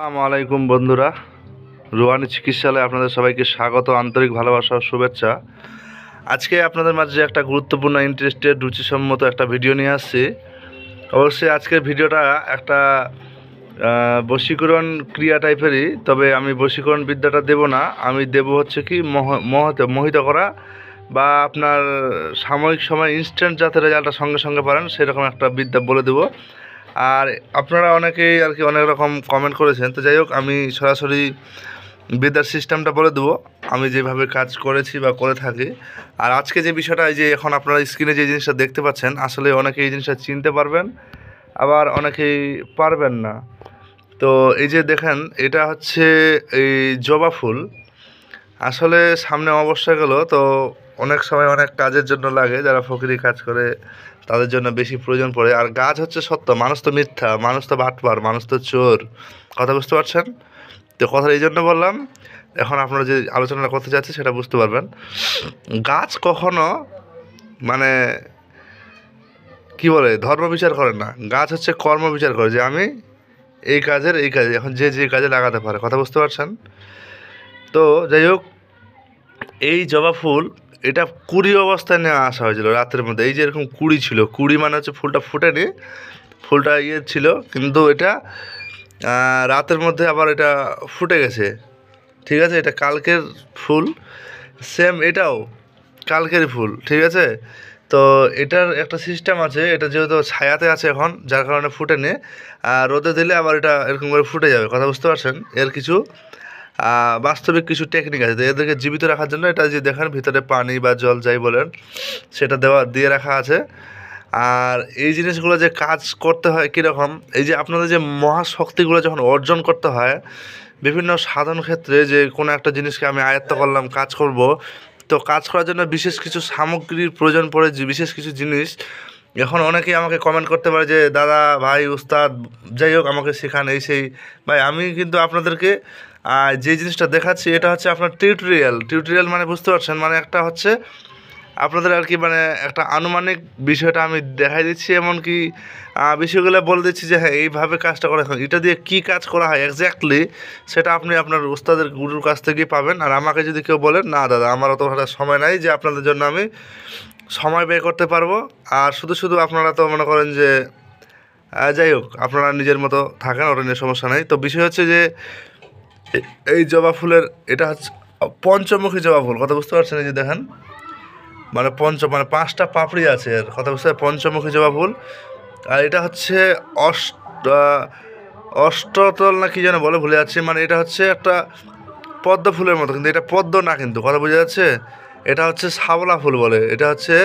আসসালামু আলাইকুম বন্ধুরা, রুহানি চিকিৎসালয়ে আপনাদের সবাইকে স্বাগত, আন্তরিক ভালোবাসা ও শুভেচ্ছা। আজকে আপনাদের মাঝে একটা গুরুত্বপূর্ণ ইন্টারেস্টেড রুচিসম্মত একটা ভিডিও নিয়ে আসছি। অবশ্যই আজকের ভিডিওটা একটা বশীকরণ ক্রিয়া টাইপেরই, তবে আমি বশীকরণ বিদ্যাটা দেব না, আমি দেব হচ্ছে কি মোহিত করা বা আপনার সাময়িক সময় ইনস্ট্যান্ট যাতে রেজাল্টটা সঙ্গে সঙ্গে পারেন সেরকম একটা বিদ্যা বলে দেবো। আর আপনারা অনেকেই আর কি অনেক রকম কমেন্ট করেছেন, তো যাই হোক আমি সরাসরি বিদ্যার সিস্টেমটা বলে দেবো, আমি যেভাবে কাজ করেছি বা করে থাকি। আর আজকে যে বিষয়টা, এই যে এখন আপনারা স্ক্রিনে যে জিনিসটা দেখতে পাচ্ছেন, আসলে অনেকে এই জিনিসটা চিনতে পারবেন, আবার অনেকেই পারবেন না। তো এই যে দেখেন, এটা হচ্ছে এই জবা ফুল। আসলে সামনে অমাবস্যা গেল, তো অনেক সময় অনেক কাজের জন্য লাগে, যারা ফকিরি কাজ করে তাদের জন্য বেশি প্রয়োজন পড়ে। আর গাছ হচ্ছে সত্য, মানুষ তো মিথ্যা, মানুষ তো বাটপার, মানুষ তো চোর। কথা বুঝতে পারছেন? তো কথা এই জন্য বললাম, এখন আপনারা যে আলোচনাটা করতে যাচ্ছে সেটা বুঝতে পারবেন। গাছ কখনো মানে কি বলে ধর্ম বিচার করে না, গাছ হচ্ছে কর্ম বিচার করে, যে আমি এই কাজে এখন যে যে কাজে লাগাতে পারে। কথা বুঝতে পারছেন? তো যাই হোক, এই জবা ফুল এটা কুড়ি অবস্থায় নিয়ে আসা হয়েছিল রাতের মধ্যে। এই যে এরকম কুড়ি ছিল, কুড়ি মানে হচ্ছে ফুলটা ফুটেনি, ফুলটা ছিল, কিন্তু এটা রাতের মধ্যে আবার এটা ফুটে গেছে। ঠিক আছে, এটা কালকের ফুল, সেম এটাও কালকের ফুল। ঠিক আছে, তো এটার একটা সিস্টেম আছে, এটা যেহেতু ছায়াতে আছে এখন, যার কারণে ফুটেনি, আর রোদে দিলে আবার এটা এরকম করে ফুটে যাবে। কথা বুঝতে পারছেন? এর কিছু বাস্তবিক কিছু টেকনিক আছে, তো এদেরকে জীবিত রাখার জন্য এটা যে দেখেন ভিতরে পানি বা জল যাই বলেন সেটা দিয়ে রাখা আছে। আর এই জিনিসগুলো যে কাজ করতে হয় কীরকম, এই যে আপনাদের যে মহাশক্তিগুলো যখন অর্জন করতে হয় বিভিন্ন সাধন ক্ষেত্রে, যে কোনো একটা জিনিসকে আমি আয়ত্ত করলাম, কাজ করব, তো কাজ করার জন্য বিশেষ কিছু সামগ্রীর প্রয়োজন পড়ে, যে বিশেষ কিছু জিনিস। এখন অনেকেই আমাকে কমেন্ট করতে পারে যে দাদা, ভাই, উস্তাদ, যাই হোক আমাকে শেখান এই সেই। ভাই আমি কিন্তু আপনাদেরকে যে জিনিসটা দেখাচ্ছি এটা হচ্ছে আপনার টিউটোরিয়াল মানে বুঝতে পারছেন, মানে একটা হচ্ছে আপনাদের আর কি মানে একটা আনুমানিক বিষয়টা আমি দেখাই দিচ্ছি, এমনকি বিষয়গুলো বলে দিচ্ছি যে হ্যাঁ এইভাবে কাজটা করা হয়, এটা দিয়ে কী কাজ করা হয় এক্স্যাক্টলি সেটা আপনি আপনার উস্তাদের গুরুর কাছ থেকেই পাবেন। আর আমাকে যদি কেউ বলেন না দাদা আমার অত সময় নাই যে আপনাদের জন্য আমি সময় ব্যয় করতে পারবো, আর শুধু শুধু আপনারা তো মনে করেন যে যাই হোক আপনারা নিজের মতো থাকেন, ওটা নিয়ে সমস্যা নেই। তো বিষয় হচ্ছে যে এই জবা ফুলের এটা হচ্ছে পঞ্চমুখী জবা ফুল। কথা বুঝতে পারছেন? এই যে দেখেন, মানে মানে 5টা পাপড়ি আছে এর। কথা বুঝতে পঞ্চমুখী জবা ফুল। আর এটা হচ্ছে অষ্টতল না কি যেন বলে, ভুলে যাচ্ছি। মানে এটা হচ্ছে একটা পদ্ম ফুলের মতো, কিন্তু এটা পদ্ম না, কিন্তু কথা বোঝা যাচ্ছে, এটা হচ্ছে শাপলা ফুল বলে। এটা হচ্ছে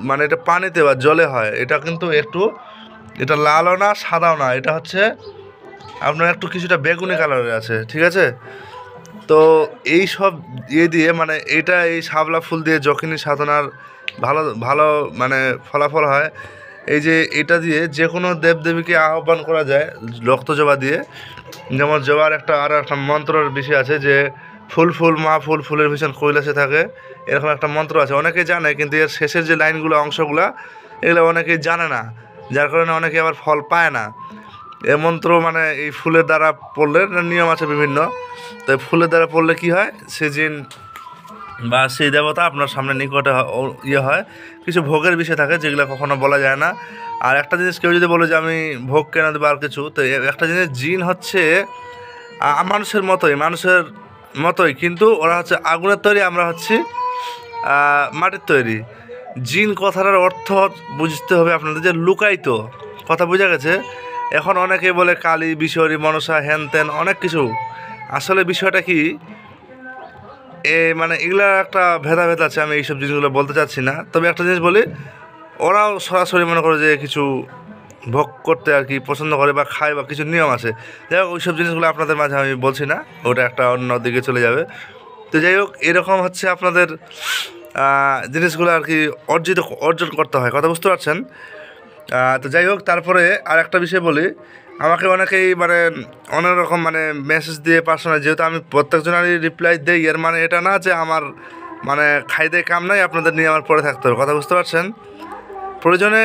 মানে এটা পানিতে বা জলে হয়, এটা কিন্তু একটু এটা লালও না সাদাও না, এটা হচ্ছে আপনার একটু কিছুটা বেগুনি কালারের আছে। ঠিক আছে, তো এই সব দিয়ে মানে এই শাপলা ফুল দিয়ে যখনই সাধনার ভালো ভালো মানে ফলাফল হয়, এই যে এটা দিয়ে যে কোনো দেবদেবীকে আহ্বান করা যায় রক্ত জবা দিয়ে। যেমন জবার আরও একটা মন্ত্রের বিষয় আছে, যে ফুল মা ফুলের ভীষণ কৈলাসে থাকে, এরকম একটা মন্ত্র আছে, অনেকে জানে, কিন্তু এর শেষের যে লাইনগুলো অংশগুলো এগুলো অনেকেই জানে না, যার কারণে অনেকে আবার ফল পায় না। এ মন্ত্র মানে এই ফুলের দ্বারা পড়লে নিয়ম আছে বিভিন্ন, তো ফুলের দ্বারা পড়লে কি হয়, সেদিন বা সেই দেবতা আপনার সামনে নিকটে হয়। কিছু ভোগের বিষয় থাকে যেগুলো কখনো বলা যায় না। আর একটা জিনিস কেউ যদি বলে যে আমি ভোগ কেন দেবো আর কিছু, তো একটা জিনিস জিন হচ্ছে মানুষের মতোই, কিন্তু ওরা হচ্ছে আগুনের তৈরি, আমরা হচ্ছি মাটির তৈরি। জিন কথাটার অর্থ বুঝতে হবে আপনাদের, যে লুকায়িত। কথা বোঝা গেছে? এখন অনেকে বলে কালী, বিশহরী, মনসা, হ্যান ত্যান অনেক কিছু। আসলে বিষয়টা কি, মানে এগুলো একটা ভেদাভেদ আছে, আমি এইসব জিনিসগুলো বলতে চাচ্ছি না। তবে একটা জিনিস বলি, ওরাও সরাসরি মনে করে যে কিছু ভোগ করতে আর কি পছন্দ করে বা খায়, বা কিছু নিয়ম আছে। যাই হোক ওইসব জিনিসগুলো আপনাদের মাঝে আমি বলছি না, ওটা একটা অন্য দিকে চলে যাবে। তো যাই হোক এরকম হচ্ছে আপনাদের জিনিসগুলো আর কি অর্জন করতে হয়। কথা বুঝতে পারছেন? তো যাই হোক, তারপরে আর একটা বিষয় বলি, আমাকে অনেকেই মানে অনেক রকম মানে মেসেজ দিয়ে পার্সোনাল, যেহেতু আমি প্রত্যেকজনেরই রিপ্লাই দিই, এর মানে এটা না যে আমার মানে খাইতে কাম নাই, আপনাদের নিয়ে আমার পরে থাকতে হবে। কথা বুঝতে পারছেন? প্রয়োজনে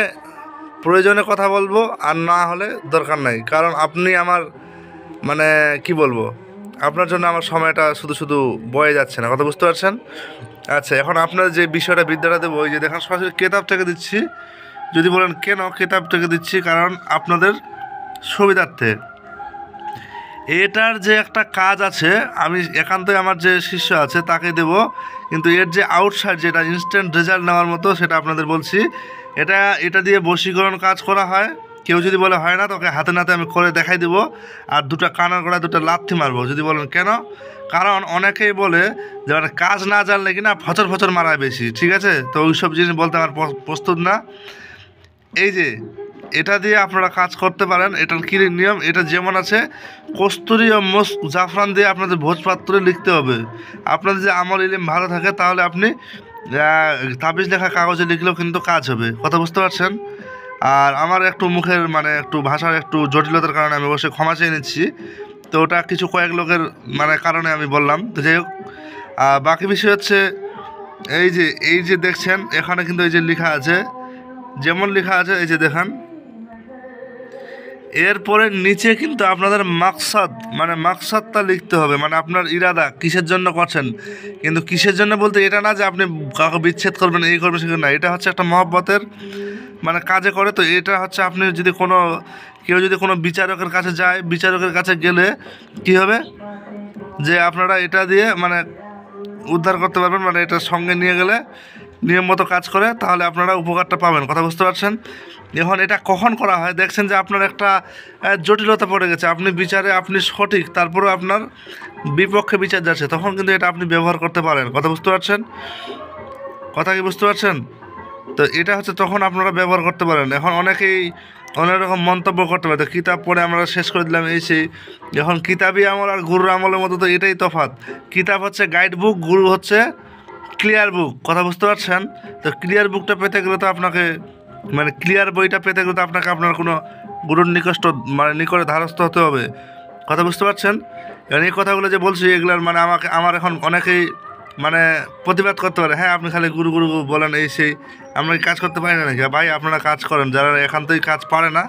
প্রয়োজনে কথা বলবো, আর না হলে দরকার নাই, কারণ আপনি আমার মানে কি বলবো, আপনার জন্য আমার সময়টা শুধু শুধু বয়ে যাচ্ছে না, কথা বুঝতে পারছেন? আচ্ছা, এখন আপনার যে বিষয়টা বিদ্যাটা দেবো, ওই যে দেখেন সরাসরি কেতাব থেকে দিচ্ছি। যদি বলেন কেন কেতাব থেকে দিচ্ছি, কারণ আপনাদের সুবিধার্থে। এটার যে একটা কাজ আছে, আমি একান্তই আমার যে শিষ্য আছে তাকে দেব, কিন্তু এর যে আউটসাইড যেটা ইনস্ট্যান্ট রেজাল্ট নেওয়ার মতো সেটা আপনাদের বলছি। এটা দিয়ে বশীকরণ কাজ করা হয়। কেউ যদি বলে হয় না, তোকে হাতে নাতে আমি করে দেখাই দেবো, আর দুটো কানের গোড়ায় দুটো লাথি মারবো। যদি বলেন কেন, কারণ অনেকেই বলে যে মানে কাজ না জানলে কি না ফচর ফচর মারায় বেশি, ঠিক আছে? তো ওইসব জিনিস বলতে আমার প্রস্তুত না। এই যে এটা দিয়ে আপনারা কাজ করতে পারেন। এটার কী নিয়ম, এটা যেমন আছে কস্তুরি ও জাফরান দিয়ে আপনাদের ভোজপাত্রে লিখতে হবে। আপনাদের যে আমল ইলিম ভালো থাকে, তাহলে আপনি তাবিজ লেখা কাগজে লিখলেও কিন্তু কাজ হবে, কথা বুঝতে পারছেন? আর আমার একটু মুখের মানে একটু ভাষার একটু জটিলতার কারণে আমি অবশ্যই ক্ষমা চেয়ে নিচ্ছি। তো ওটা কিছু কয়েক লোকের মানে কারণে আমি বললাম। তো যাই হোক, বাকি বিষয় হচ্ছে এই যে দেখছেন এখানে কিন্তু এই যে লেখা আছে, যেমন লেখা আছে এই যে দেখেন, এরপরে নিচে কিন্তু আপনাদের মাকসাদটা লিখতে হবে, মানে আপনার ইরাদা কিসের জন্য করছেন। কিন্তু কিসের জন্য বলতে এটা না যে আপনি কাউকে বিচ্ছেদ করবেন, এই করবেন সেখানে না। এটা হচ্ছে একটা মহব্বতের মানে কাজে করে। তো এটা হচ্ছে আপনি যদি কেউ যদি কোনো বিচারকের কাছে যায়, বিচারকের কাছে গেলে কি হবে যে আপনারা এটা দিয়ে মানে উদ্ধার করতে পারবেন, মানে এটা সঙ্গে নিয়ে গেলে নিয়ম মতো কাজ করে, তাহলে আপনারা উপকারটা পাবেন, কথা বুঝতে পারছেন? এখন এটা কখন করা হয়, দেখছেন যে আপনার একটা জটিলতা পড়ে গেছে, আপনি বিচারে আপনি সঠিক, তারপরেও আপনার বিপক্ষে বিচার যাচ্ছে, তখন কিন্তু এটা আপনি ব্যবহার করতে পারেন, কথা বুঝতে পারছেন? কথা কি বুঝতে পারছেন? তো এটা হচ্ছে তখন আপনারা ব্যবহার করতে পারেন। এখন অনেকেই অনেক রকম মন্তব্য করতে পারে, তো কিতাব পড়ে আমরা শেষ করে দিলাম এই সেই। এখন কিতাবি আমল আর গুরুর আমলের মতো তো এটাই তফাৎ। কিতাব হচ্ছে গাইড বুক, গুরু হচ্ছে ক্লিয়ার বুক, কথা বুঝতে পারছেন? তো ক্লিয়ার বুকটা পেতে গেলে তো আপনাকে মানে ক্লিয়ার বইটা পেতে গেলে তো আপনাকে আপনার কোনো গুরুর নিকটে ধারস্থ হতে হবে, কথা বুঝতে পারছেন? এবং এই কথাগুলো যে বলছি এগুলার মানে আমার এখন অনেকেই মানে প্রতিবাদ করতে পারে, হ্যাঁ আপনি খালি গুরু গুরু বলেন এই সেই, আমরা কি কাজ করতে পারি না নাকি? ভাই আপনারা কাজ করেন, যারা একান্তই কাজ পারে না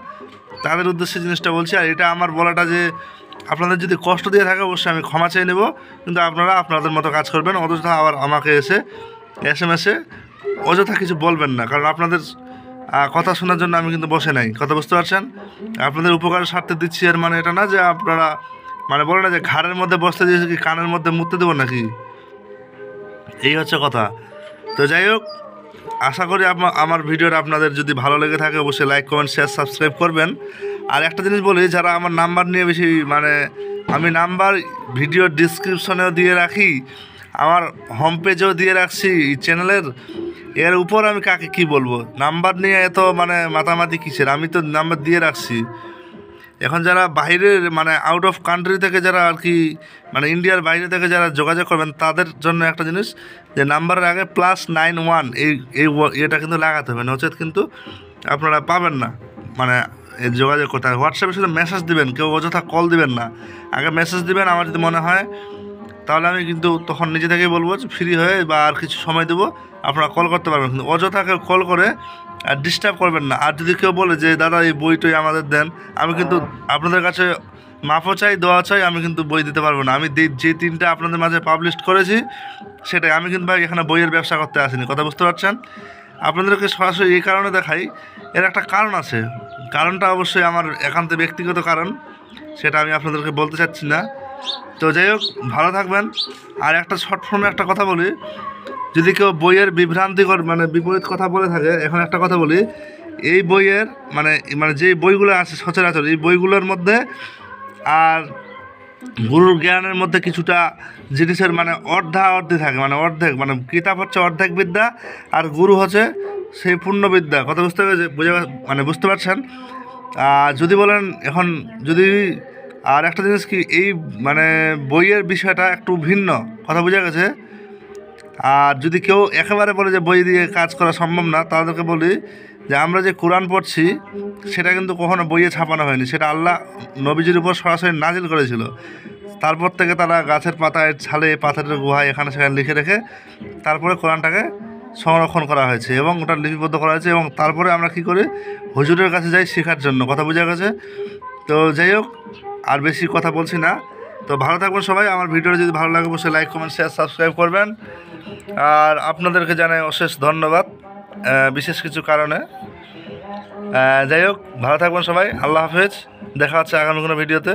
তাদের উদ্দেশ্যে জিনিসটা বলছি। আর এটা আমার বলাটা যে আপনাদের যদি কষ্ট দিয়ে থাকে অবশ্যই আমি ক্ষমা চেয়ে নেব, কিন্তু আপনারা আপনাদের মতো কাজ করবেন। অযথা আবার আমাকে এসএমএসে অযথা কিছু বলবেন না, কারণ আপনাদের কথা শোনার জন্য আমি কিন্তু বসে নাই, কথা বুঝতে পারছেন? আপনাদের উপকারের স্বার্থে দিচ্ছি, এর মানে এটা না যে আপনারা মানে বলে না যে ঘাড়ের মধ্যে বসতে দিয়েছে কি কানের মধ্যে মুততে দেবো নাকি, এই হচ্ছে কথা। তো যাই হোক, আশা করি আমার ভিডিওটা আপনাদের যদি ভালো লেগে থাকে অবশ্যই লাইক কমেন্ট শেয়ার সাবস্ক্রাইব করবেন। আর একটা জিনিস বলি, যারা আমার নাম্বার নিয়ে বেশি মানে আমি নাম্বার ভিডিও ডিসক্রিপশনেও দিয়ে রাখি, আমার হোম পেজেও দিয়ে রাখছি চ্যানেলের, এর উপর আমি কাকে কি বলবো, নাম্বার নিয়ে এত মানে মাতামাতি কিসের, আমি তো নাম্বার দিয়ে রাখছি। এখন যারা বাইরের মানে আউট অফ কান্ট্রি থেকে যারা আর কি মানে ইন্ডিয়ার বাইরে থেকে যারা যোগাযোগ করবেন, তাদের জন্য একটা জিনিস যে নাম্বারের আগে +91 এটা কিন্তু লাগাতে হবে, নচেত কিন্তু আপনারা পাবেন না। মানে যোগাযোগ করতে হবে, হোয়াটসঅ্যাপে শুধু মেসেজ দিবেন, কেউ অযথা কল দিবেন না। আগে মেসেজ দিবেন, আমার যদি মনে হয় তাহলে আমি কিন্তু তখন নিজে থেকেই বলবো যে ফ্রি হয়ে বা আর কিছু সময় দেবো, আপনারা কল করতে পারবেন, কিন্তু অযথা কেউ কল করে আর ডিস্টার্ব করবেন না। আর যদি কেউ বলে যে দাদা এই বইটই আমাদের দেন, আমি কিন্তু আপনাদের কাছে মাফও চাই, দোয়া চাই, আমি কিন্তু বই দিতে পারবো না। আমি যে 3টা আপনাদের মাঝে পাবলিশ করেছি সেটাই, আমি কিন্তু ভাই এখানে বইয়ের ব্যবসা করতে আসিনি, কথা বুঝতে পারছেন? আপনাদেরকে সরাসরি এই কারণে দেখাই, এর একটা কারণ আছে, কারণটা অবশ্যই আমার একান্ত ব্যক্তিগত কারণ, সেটা আমি আপনাদেরকে বলতে চাচ্ছি না। তো যাই হোক, ভালো থাকবেন। আর একটা শর্ট ফর্মে একটা কথা বলি, যদি কেউ বইয়ের বিভ্রান্তিকর মানে বিপরীত কথা বলে থাকে, এখন একটা কথা বলি, এই বইয়ের মানে যে বইগুলো আছে সচরাচর এই বইগুলোর মধ্যে আর গুরুর জ্ঞানের মধ্যে কিছুটা জিনিসের মানে অর্ধি থাকে, মানে অর্ধেক, মানে কিতাব হচ্ছে অর্ধেক বিদ্যা আর গুরু হচ্ছে সেই পূর্ণবিদ্যা, কথা বুঝতে পারছেন? যদি বলেন এখন যদি আর একটা জিনিস কি, এই মানে বইয়ের বিষয়টা একটু ভিন্ন, কথা বোঝা গেছে? আর যদি কেউ একেবারে বলে যে বই দিয়ে কাজ করা সম্ভব না, তাদেরকে বলি যে আমরা যে কোরআন পড়ছি সেটা কিন্তু কখনো বইয়ে ছাপানো হয়নি, সেটা আল্লাহ নবীজির উপর সরাসরি নাজিল করেছিল। তারপর থেকে তারা গাছের পাতায়, ছালে, পাথরের গুহায় এখানে সেখানে লিখে রেখে তারপরে কোরআনটাকে সংরক্ষণ করা হয়েছে এবং ওটা লিপিবদ্ধ করা হয়েছে। এবং তারপরে আমরা কী করি, হুজুরের কাছে যাই শেখার জন্য, কথা বোঝা গেছে? তো যাই হোক, আর বেশি কথা বলছি না। তো ভালো থাকবেন সবাই। আমার ভিডিওটা যদি ভালো লাগে অবশ্যই লাইক, কমেন্ট, শেয়ার, সাবস্ক্রাইব করবেন। আর আপনাদেরকে জানাই অশেষ ধন্যবাদ বিশেষ কিছু কারণে। যাই হোক, ভালো থাকবেন সবাই। আল্লাহ হাফেজ। দেখা হচ্ছে আগামী কোনো ভিডিওতে।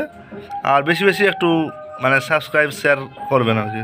আর বেশি বেশি একটু মানে সাবস্ক্রাইব, শেয়ার করবেন আর কি।